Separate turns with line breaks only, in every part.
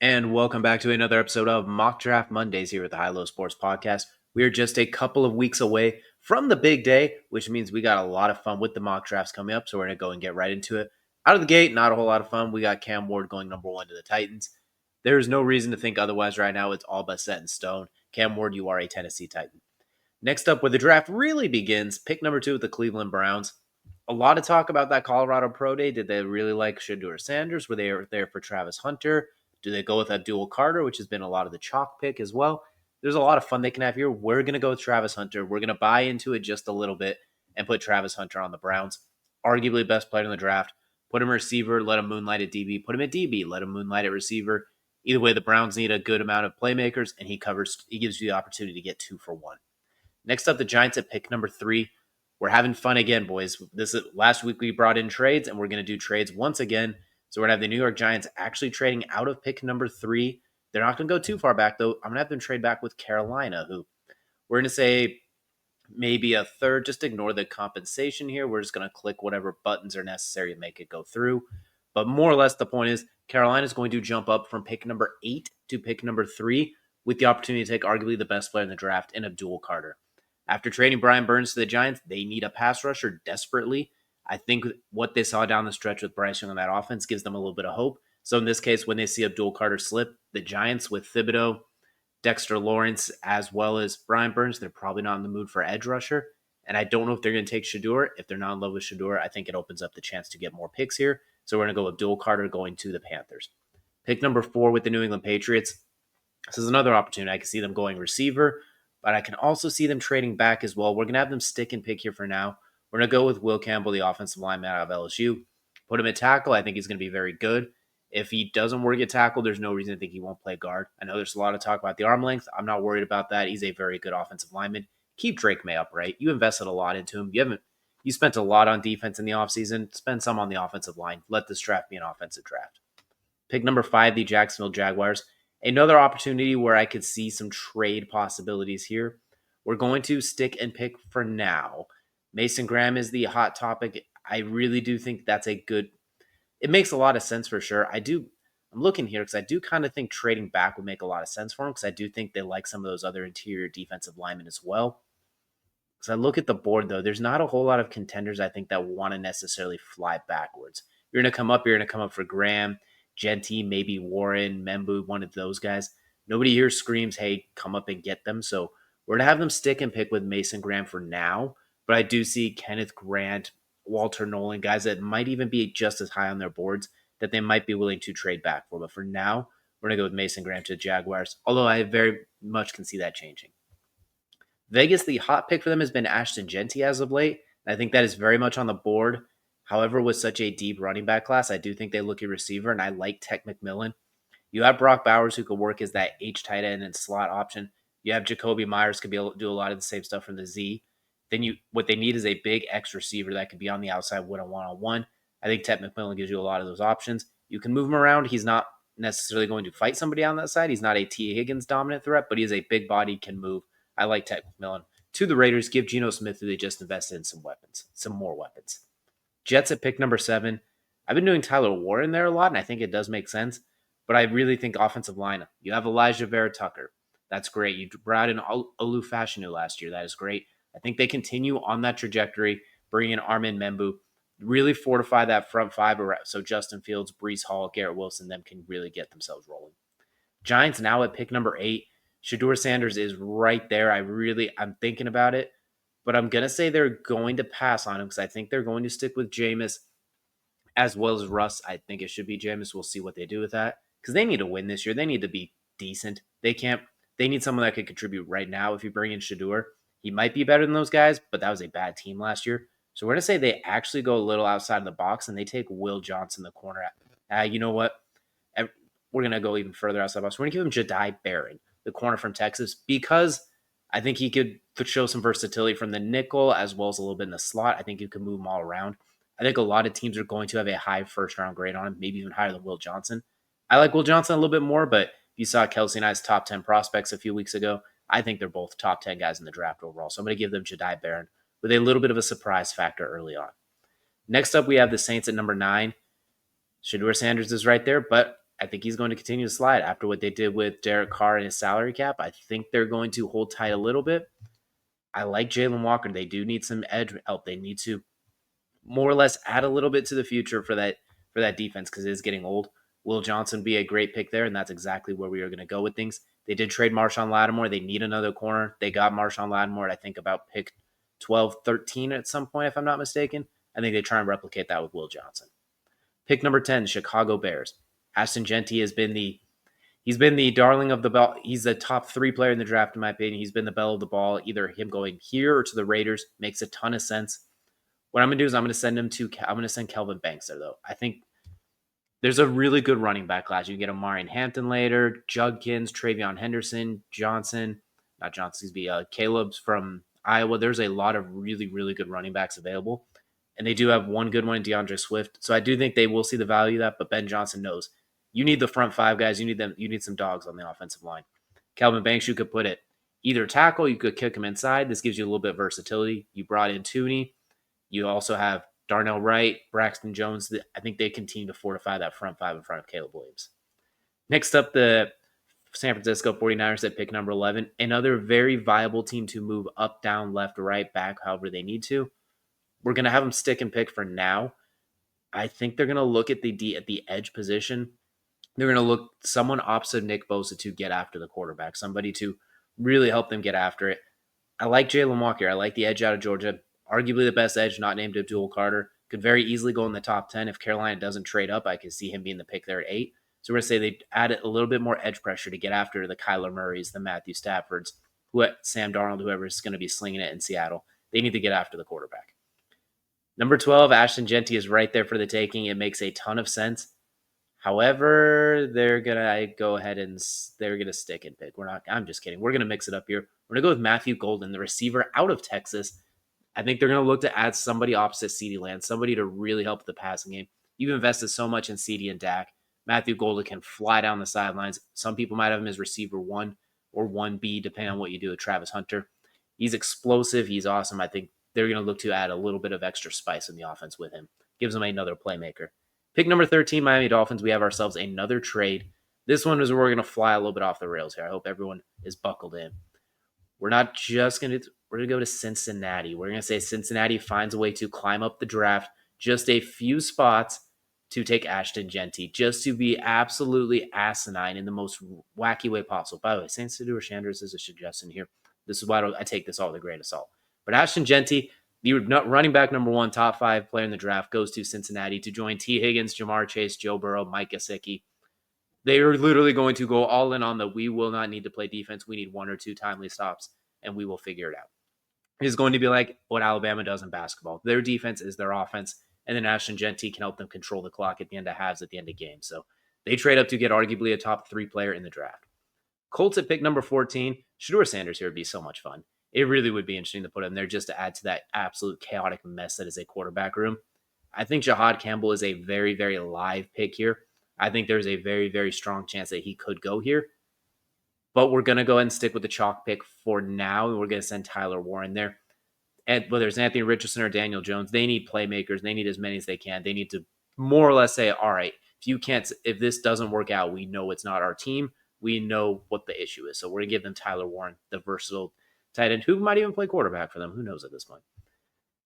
And welcome back to another episode of Mock Draft Mondays here at the High Low Sports Podcast. We are just a couple of weeks away from the big day, which means we got a lot of fun with the mock drafts coming up. So we're going to go and get right into it. Out of the gate, not a whole lot of fun. We got Cam Ward going number 1 to the Titans. There's no reason to think otherwise right now. It's all but set in stone. Cam Ward, you are a Tennessee Titan. Next up, where the draft really begins, pick number 2 with the Cleveland Browns. A lot of talk about that Colorado Pro Day. Did they really like Shedeur Sanders? Were they there for Travis Hunter? Do they go with Abdul Carter, which has been a lot of the chalk pick as well? There's a lot of fun they can have here. We're going to go with Travis Hunter. We're going to buy into it just a little bit and put Travis Hunter on the Browns. Arguably best player in the draft. Put him receiver, let him moonlight at DB. Put him at DB, let him moonlight at receiver. Either way, the Browns need a good amount of playmakers, and he gives you the opportunity to get 2 for 1. Next up, the Giants at pick number 3. We're having fun again, boys. Last week we brought in trades, and we're going to do trades once again. So we're going to have the New York Giants actually trading out of pick number 3. They're not going to go too far back, though. I'm going to have them trade back with Carolina, who we're going to say maybe a third. Just ignore the compensation here. We're just going to click whatever buttons are necessary to make it go through. But more or less, the point is Carolina is going to jump up from pick number 8 to pick number 3 with the opportunity to take arguably the best player in the draft in Abdul Carter. After trading Brian Burns to the Giants, they need a pass rusher desperately. I think what they saw down the stretch with Bryce Young on that offense gives them a little bit of hope. So in this case, when they see Abdul Carter slip, the Giants with Thibodeau, Dexter Lawrence, as well as Brian Burns, they're probably not in the mood for edge rusher. And I don't know if they're going to take Shedeur. If they're not in love with Shedeur, I think it opens up the chance to get more picks here. So we're going to go Abdul Carter going to the Panthers. Pick number 4 with the New England Patriots. This is another opportunity. I can see them going receiver, but I can also see them trading back as well. We're going to have them stick and pick here for now. We're going to go with Will Campbell, the offensive lineman out of LSU. Put him at tackle. I think he's going to be very good. If he doesn't work at tackle, there's no reason to think he won't play guard. I know there's a lot of talk about the arm length. I'm not worried about that. He's a very good offensive lineman. Keep Drake May upright. You invested a lot into him. You spent a lot on defense in the offseason. Spend some on the offensive line. Let this draft be an offensive draft. Pick number 5, the Jacksonville Jaguars. Another opportunity where I could see some trade possibilities here. We're going to stick and pick for now. Mason Graham is the hot topic. I really do think that's a good. It makes a lot of sense for sure. I'm looking here because I do kind of think trading back would make a lot of sense for him because I do think they like some of those other interior defensive linemen as well. Because I look at the board, though, there's not a whole lot of contenders I think that want to necessarily fly backwards. You're going to come up for Graham, Jeanty, maybe Warren, Membu, one of those guys. Nobody here screams, hey, come up and get them. So we're going to have them stick and pick with Mason Graham for now. But I do see Kenneth Grant, Walter Nolan, guys that might even be just as high on their boards that they might be willing to trade back for. But for now, we're going to go with Mason Graham to the Jaguars, although I very much can see that changing. Vegas, the hot pick for them has been Ashton Jeanty as of late. And I think that is very much on the board. However, with such a deep running back class, I do think they look at receiver, and I like Tech McMillan. You have Brock Bowers, who could work as that H tight end and slot option. You have Jacoby Myers, could be able to do a lot of the same stuff from the Z. Then what they need is a big X receiver that could be on the outside with a one-on-one. I think Tech McMillan gives you a lot of those options. You can move him around. He's not necessarily going to fight somebody on that side. He's not a T. Higgins dominant threat, but he is a big body, can move. I like Tech McMillan. To the Raiders, give Geno Smith, who they just invested in, some more weapons. Jets at pick number 7. I've been doing Tyler Warren there a lot, and I think it does make sense. But I really think offensive line. You have Elijah Vera Tucker. That's great. You brought in Olu Fashanu last year. That is great. I think they continue on that trajectory, bring in Armin Membu, really fortify that front 5 so Justin Fields, Breece Hall, Garrett Wilson, them can really get themselves rolling. Giants now at pick number 8. Shedeur Sanders is right there. I'm thinking about it, but I'm going to say they're going to pass on him because I think they're going to stick with Jameis as well as Russ. I think it should be Jameis. We'll see what they do with that because they need to win this year. They need to be decent. They need someone that could contribute right now. If you bring in Shedeur, he might be better than those guys, but that was a bad team last year. So we're going to say they actually go a little outside of the box and they take Will Johnson, the corner. You know what? We're going to go even further outside the box. We're going to give him Jedi Barron, the corner from Texas, because I think he could show some versatility from the nickel as well as a little bit in the slot. I think you can move him all around. I think a lot of teams are going to have a high first-round grade on him, maybe even higher than Will Johnson. I like Will Johnson a little bit more, but if you saw Kelsey and I's top 10 prospects a few weeks ago, I think they're both top 10 guys in the draft overall. So I'm going to give them Jedi Barron with a little bit of a surprise factor early on. Next up, we have the Saints at number 9. Shedeur Sanders is right there, but I think he's going to continue to slide after what they did with Derek Carr and his salary cap. I think they're going to hold tight a little bit. I like Jalen Walker. They do need some edge help. They need to more or less add a little bit to the future for that defense because it is getting old. Will Johnson be a great pick there? And that's exactly where we are going to go with things. They did trade Marshawn Lattimore. They need another corner. They got Marshawn Lattimore, I think, about pick 12, 13 at some point, if I'm not mistaken. I think they try and replicate that with Will Johnson. Pick number 10, Chicago Bears. Ashton Jeanty he's been the darling of the ball. He's the top 3 player in the draft, in my opinion. He's been the belle of the ball. Either him going here or to the Raiders makes a ton of sense. What I'm going to do is I'm going to send Kelvin Banks there, though. I think there's a really good running back class. You can get Amarian Hampton later, Judkins, Travion Henderson, Caleb's from Iowa. There's a lot of really, really good running backs available. And they do have one good one in DeAndre Swift. So I do think they will see the value of that, but Ben Johnson knows. You need the front 5 guys. You need some dogs on the offensive line. Kelvin Banks, you could put it either tackle, you could kick him inside. This gives you a little bit of versatility. You brought in Tooney. You also have Darnell Wright, Braxton Jones. I think they continue to fortify that front 5 in front of Caleb Williams. Next up, the San Francisco 49ers at pick number 11. Another very viable team to move up, down, left, right, back, however they need to. We're going to have them stick and pick for now. I think they're going to look at the edge position. They're going to look someone opposite Nick Bosa to get after the quarterback, somebody to really help them get after it. I like Jalen Walker. I like the edge out of Georgia. Arguably the best edge, not named Abdul Carter. Could very easily go in the top 10. If Carolina doesn't trade up, I could see him being the pick there at 8. So we're going to say they added a little bit more edge pressure to get after the Kyler Murrays, the Matthew Staffords, Sam Darnold, whoever is going to be slinging it in Seattle. They need to get after the quarterback. Number 12, Ashton Jeanty is right there for the taking. It makes a ton of sense. However, they're going to go ahead and they're going to stick and pick. I'm just kidding. We're going to mix it up here. We're going to go with Matthew Golden, the receiver out of Texas. I think they're going to look to add somebody opposite CeeDee Lamb, somebody to really help the passing game. You've invested so much in CeeDee and Dak. Matthew Golden can fly down the sidelines. Some people might have him as receiver 1 or 1B, depending on what you do with Travis Hunter. He's explosive. He's awesome. I think they're going to look to add a little bit of extra spice in the offense with him. Gives them another playmaker. Pick number 13, Miami Dolphins. We have ourselves another trade. This one is where we're going to fly a little bit off the rails here. I hope everyone is buckled in. We're not just going to – we're going to go to Cincinnati. We're going to say Cincinnati finds a way to climb up the draft just a few spots to take Ashton Jeanty, just to be absolutely asinine in the most wacky way possible. By the way, St. Shedeur Sanders is a suggestion here. This is why I take this all with a grain of salt. But Ashton Jeanty, the running back number 1, top 5 player in the draft, goes to Cincinnati to join T. Higgins, Jamar Chase, Joe Burrow, Mike Gesicki. They are literally going to go all in on we will not need to play defense. We need 1 or 2 timely stops, and we will figure it out. It's going to be like what Alabama does in basketball. Their defense is their offense, and then Ashton Jeanty can help them control the clock at the end of halves, at the end of games. So they trade up to get arguably a top 3 player in the draft. Colts at pick number 14. Shedeur Sanders here would be so much fun. It really would be interesting to put him there just to add to that absolute chaotic mess that is a quarterback room. I think Jahad Campbell is a very, very live pick here. I think there's a very, very strong chance that he could go here. But we're going to go ahead and stick with the chalk pick for now, and we're going to send Tyler Warren there. And whether it's Anthony Richardson or Daniel Jones, they need playmakers. They need as many as they can. They need to more or less say, all right, if this doesn't work out, we know it's not our team. We know what the issue is. So we're going to give them Tyler Warren, the versatile tight end, who might even play quarterback for them. Who knows at this point?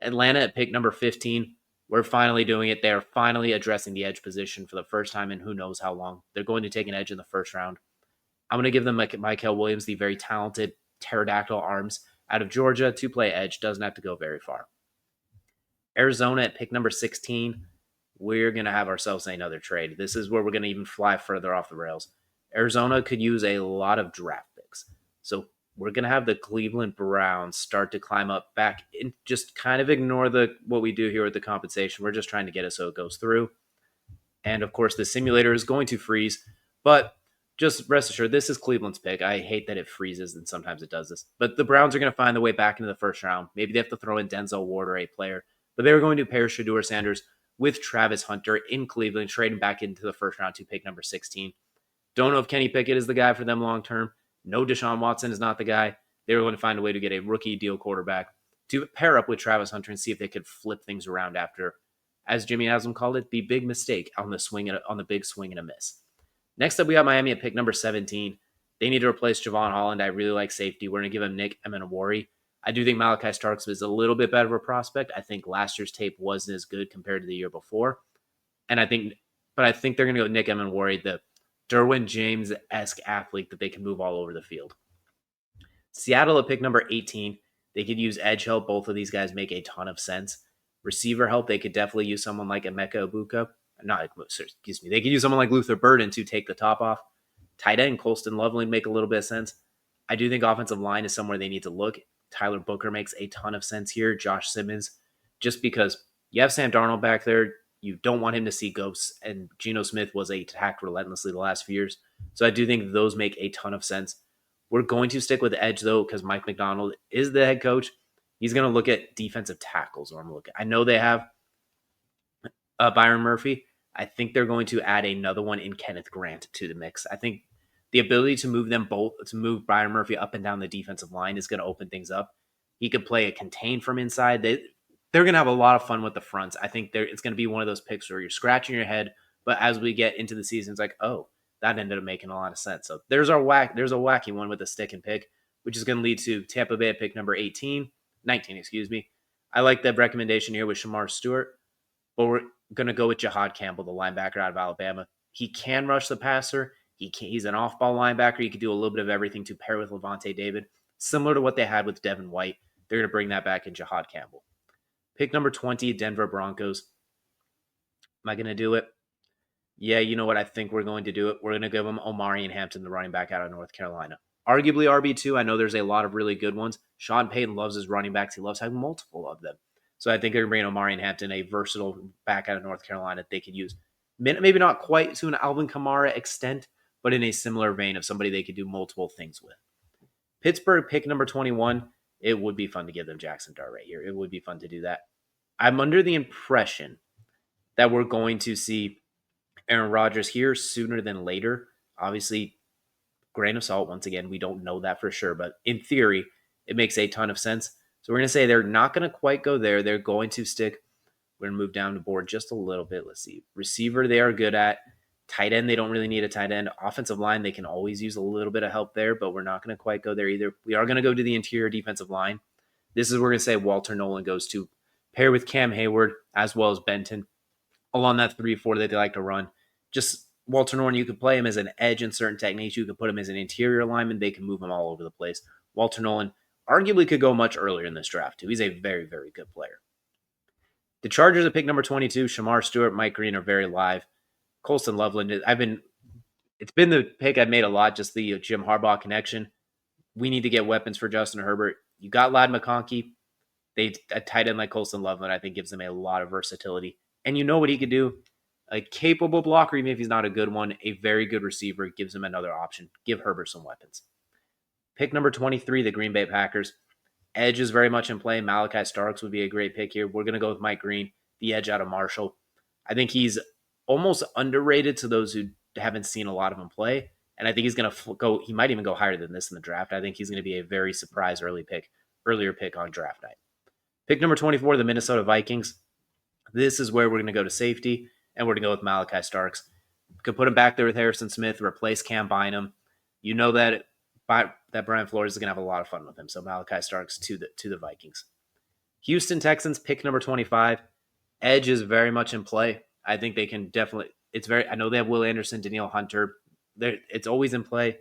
Atlanta at pick number 15. We're finally doing it. They're finally addressing the edge position for the first time in who knows how long. They're going to take an edge in the first round. I'm going to give them Mykel Williams, the very talented pterodactyl arms out of Georgia, to play edge. Doesn't have to go very far. Arizona at pick number 16. We're going to have ourselves another trade. This is where we're going to even fly further off the rails. Arizona could use a lot of draft picks. So we're going to have the Cleveland Browns start to climb up back and just kind of ignore what we do here with the compensation. We're just trying to get it so it goes through. And, of course, the simulator is going to freeze. But just rest assured, this is Cleveland's pick. I hate that it freezes, and sometimes it does this. But the Browns are going to find their way back into the first round. Maybe they have to throw in Denzel Ward or a player. But they're going to pair Shedeur Sanders with Travis Hunter in Cleveland, trading back into the first round to pick number 16. Don't know if Kenny Pickett is the guy for them long term. No, Deshaun Watson is not the guy. They were going to find a way to get a rookie deal quarterback to pair up with Travis Hunter and see if they could flip things around after, as Jimmy Haslam called it, the big mistake on the big swing and a miss. Next up, we got Miami at pick number 17. They need to replace Javon Holland. I really like safety. We're going to give him Nick Emenawari. I do think Malachi Starks is a little bit better of a prospect. I think last year's tape wasn't as good compared to the year before. And I think they're going to go Nick Emenawari, the Derwin James-esque athlete that they can move all over the field. Seattle at pick number 18. They could use edge help. Both of these guys make a ton of sense. Receiver help, they could definitely use someone like Emeka Ibuka. They could use someone like Luther Burden to take the top off. Tight end, Colston Loveland make a little bit of sense. I do think offensive line is somewhere they need to look. Tyler Booker makes a ton of sense here. Josh Simmons, just because you have Sam Darnold back there, you don't want him to see ghosts, and Geno Smith was attacked relentlessly the last few years. So I do think those make a ton of sense. We're going to stick with edge, though, because Mike McDonald is the head coach. He's going to look at defensive tackles. I know they have Byron Murphy. I think they're going to add another one in Kenneth Grant to the mix. I think the ability to move Byron Murphy up and down the defensive line is going to open things up. He could play a contain from inside. They're going to have a lot of fun with the fronts. I think it's going to be one of those picks where you're scratching your head, but as we get into the season, it's like, oh, that ended up making a lot of sense. So there's a wacky one with a stick and pick, which is going to lead to Tampa Bay at pick number 19. I like that recommendation here with Shamar Stewart, but we're going to go with Jahad Campbell, the linebacker out of Alabama. He can rush the passer. He's an off-ball linebacker. He can do a little bit of everything to pair with Levante David, similar to what they had with Devin White. They're going to bring that back in Jahad Campbell. Pick number 20, Denver Broncos. Am I going to do it? Yeah, you know what? I think we're going to do it. We're going to give him Omarion Hampton, the running back out of North Carolina. Arguably RB2. I know there's a lot of really good ones. Sean Payton loves his running backs. He loves having multiple of them. So I think they're going to bring Omarion Hampton, a versatile back out of North Carolina that they could use. Maybe not quite to an Alvin Kamara extent, but in a similar vein of somebody they could do multiple things with. Pittsburgh, pick number 21. It would be fun to give them Jackson Dart right here. It would be fun to do that. I'm under the impression that we're going to see Aaron Rodgers here sooner than later. Obviously, grain of salt, once again, we don't know that for sure, but in theory, it makes a ton of sense. So we're going to say they're not going to quite go there. They're going to stick. We're going to move down the board just a little bit. Let's see. Receiver, they are good at. Tight end, they don't really need a tight end. Offensive line, they can always use a little bit of help there, but we're not going to quite go there either. We are going to go to the interior defensive line. This is where we're going to say Walter Nolan goes to pair with Cam Hayward as well as Benton along that 3-4 that they like to run. Just Walter Nolan, you could play him as an edge in certain techniques. You could put him as an interior lineman. They can move him all over the place. Walter Nolan arguably could go much earlier in this draft, too. He's a very, very good player. The Chargers at pick number 22, Shamar Stewart, Mike Green are very live. Colston Loveland, it's been the pick I've made a lot, just the Jim Harbaugh connection. We need to get weapons for Justin Herbert. You got Ladd McConkey. A tight end like Colston Loveland, I think, gives them a lot of versatility. And you know what he could do? A capable blocker, even if he's not a good one, a very good receiver, gives him another option. Give Herbert some weapons. Pick number 23, the Green Bay Packers. Edge is very much in play. Malachi Starks would be a great pick here. We're going to go with Mike Green, the edge out of Marshall. I think he's almost underrated to those who haven't seen a lot of him play. And I think he's going to go, he might even go higher than this in the draft. I think he's going to be a very surprise earlier pick on draft night. Pick number 24, the Minnesota Vikings. This is where we're going to go to safety, and we're going to go with Malachi Starks. Could put him back there with Harrison Smith, replace Cam Bynum. You know that Brian Flores is going to have a lot of fun with him. So Malachi Starks to the Vikings. Houston Texans, pick number 25. Edge is very much in play. I think they can definitely. I know they have Will Anderson, Danielle Hunter. It's always in play.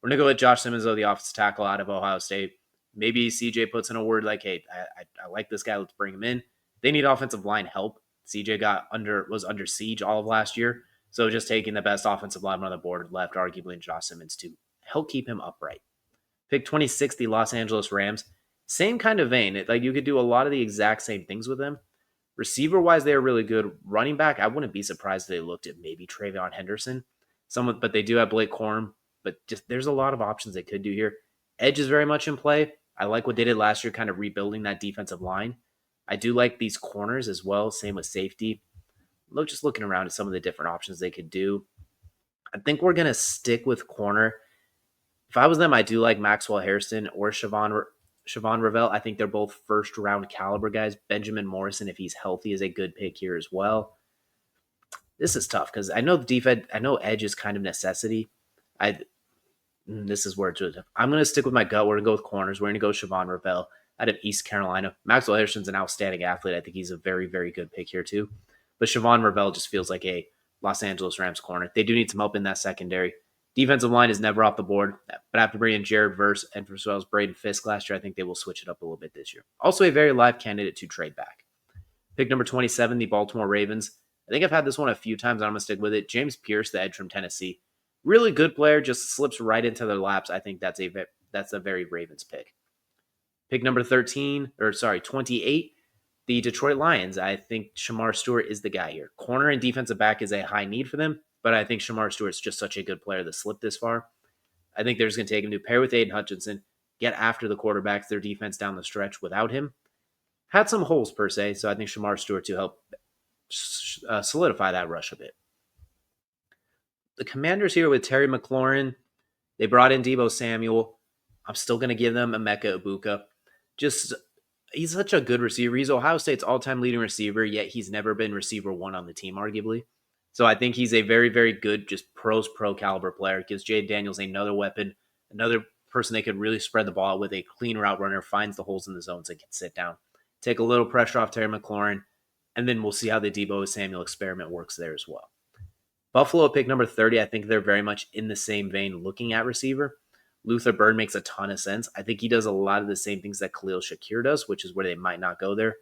We're going to go with Josh Simmons, though, the offensive tackle out of Ohio State. Maybe CJ puts in a word like, hey, I like this guy. Let's bring him in. They need offensive line help. CJ was under siege all of last year. So just taking the best offensive lineman on the board left, arguably, in Josh Simmons to help keep him upright. Pick 26, the Los Angeles Rams. Same kind of vein. You could do a lot of the exact same things with them. Receiver-wise, they are really good. Running back, I wouldn't be surprised if they looked at maybe Travion Henderson. But they do have Blake Corum. But just there's a lot of options they could do here. Edge is very much in play. I like what they did last year, kind of rebuilding that defensive line. I do like these corners as well. Same with safety. Just looking around at some of the different options they could do. I think we're going to stick with corner. If I was them, I do like Maxwell Harrison or Siobhan Ravel. I think they're both first-round caliber guys. Benjamin Morrison, if he's healthy, is a good pick here as well. This is tough because I know the defense, I know edge is kind of necessity. I This is where it's really tough. I'm going to stick with my gut. We're going to go with corners. We're going to go Siobhan Ravel out of East Carolina. Maxwell Henderson's an outstanding athlete. I think he's a very, very good pick here too. But Siobhan Ravel just feels like a Los Angeles Rams corner. They do need some help in that secondary. Defensive line is never off the board, but after bringing Jared Verse and as well as Braden Fisk last year, I think they will switch it up a little bit this year. Also, a very live candidate to trade back. Pick number 27, the Baltimore Ravens. I think I've had this one a few times. I'm going to stick with it. James Pierce, the edge from Tennessee. Really good player, just slips right into their laps. I think that's a very Ravens pick. Pick number 28, the Detroit Lions. I think Shamar Stewart is the guy here. Corner and defensive back is a high need for them, but I think Shamar Stewart's just such a good player to slip this far. I think they're just going to take him to pair with Aiden Hutchinson, get after the quarterbacks, their defense down the stretch without him. Had some holes per se, so I think Shamar Stewart to help solidify that rush a bit. The Commanders here with Terry McLaurin, they brought in Deebo Samuel. I'm still going to give them Emeka Ibuka. He's such a good receiver. He's Ohio State's all-time leading receiver, yet he's never been receiver one on the team, arguably. So I think he's a very, very good, just pro caliber player. Gives Jade Daniels another weapon, another person they could really spread the ball with, a clean route runner, finds the holes in the zones and can sit down. Take a little pressure off Terry McLaurin, and then we'll see how the Deebo Samuel experiment works there as well. Buffalo pick number 30, I think they're very much in the same vein looking at receiver. Luther Bird makes a ton of sense. I think he does a lot of the same things that Khalil Shakir does, which is where they might not go there.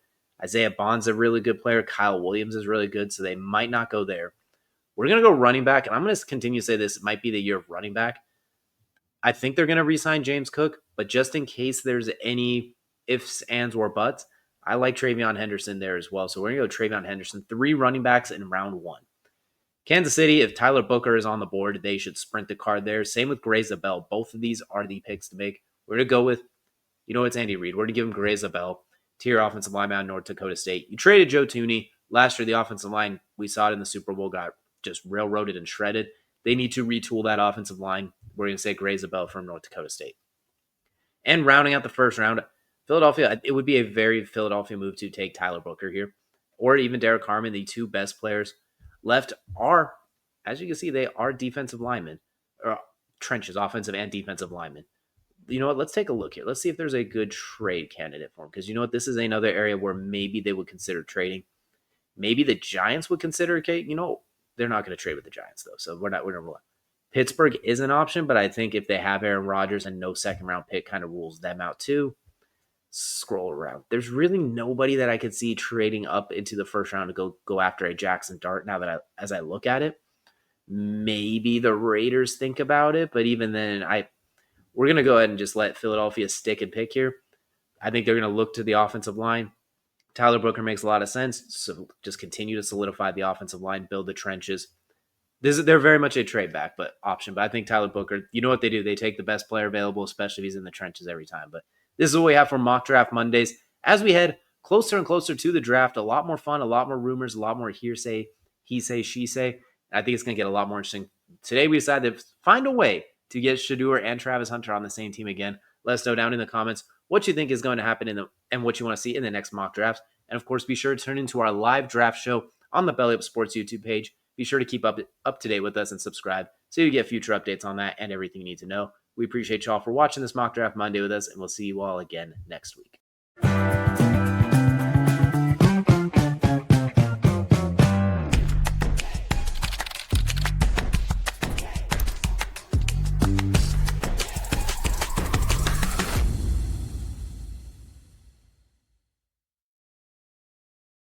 Isaiah Bond's a really good player. Kyle Williams is really good, so they might not go there. We're going to go running back, and I'm going to continue to say this might be the year of running back. I think they're going to re-sign James Cook, but just in case there's any ifs, ands, or buts, I like TreVeyon Henderson there as well. So we're going to go TreVeyon Henderson, 3 running backs in round 1. Kansas City, if Tyler Booker is on the board, they should sprint the card there. Same with Gray Zabel. Both of these are the picks to make. We're going to go with, it's Andy Reid. We're going to give him Gray Zabel, tier offensive lineman out of North Dakota State. You traded Joe Thuney. Last year, the offensive line, we saw it in the Super Bowl, got just railroaded and shredded. They need to retool that offensive line. We're going to say Gray Zabel from North Dakota State. And rounding out the first round, Philadelphia, it would be a very Philadelphia move to take Tyler Booker here, or even Derek Harmon, the 2 best players left are, as you can see, they are defensive linemen, or trenches, offensive and defensive linemen. You know what? Let's take a look here. Let's see if there's a good trade candidate for him, because you know what? This is another area where maybe they would consider trading. Maybe the Giants would consider they're not going to trade with the Giants though, so we're not. Pittsburgh is an option, but I think if they have Aaron Rodgers and no second round pick, kind of rules them out too. Scroll around. There's really nobody that I could see trading up into the first round to go after a Jackson Dart. Now that as I look at it, maybe the Raiders think about it, but even then, we're gonna go ahead and just let Philadelphia stick and pick here. I think they're gonna look to the offensive line. Tyler Booker makes a lot of sense, so just continue to solidify the offensive line, build the trenches. They're very much a trade back, but option. But I think Tyler Booker, you know what they do? They take the best player available, especially if he's in the trenches every time. But this is what we have for Mock Draft Mondays. As we head closer and closer to the draft, a lot more fun, a lot more rumors, a lot more hearsay, he say, she say. I think it's going to get a lot more interesting. Today we decided to find a way to get Shedeur and Travis Hunter on the same team again. Let us know down in the comments what you think is going to happen and what you want to see in the next mock drafts. And of course, be sure to turn into our live draft show on the Belly Up Sports YouTube page. Be sure to keep up to date with us and subscribe so you get future updates on that and everything you need to know. We appreciate y'all for watching this Mock Draft Monday with us, and we'll see you all again next week.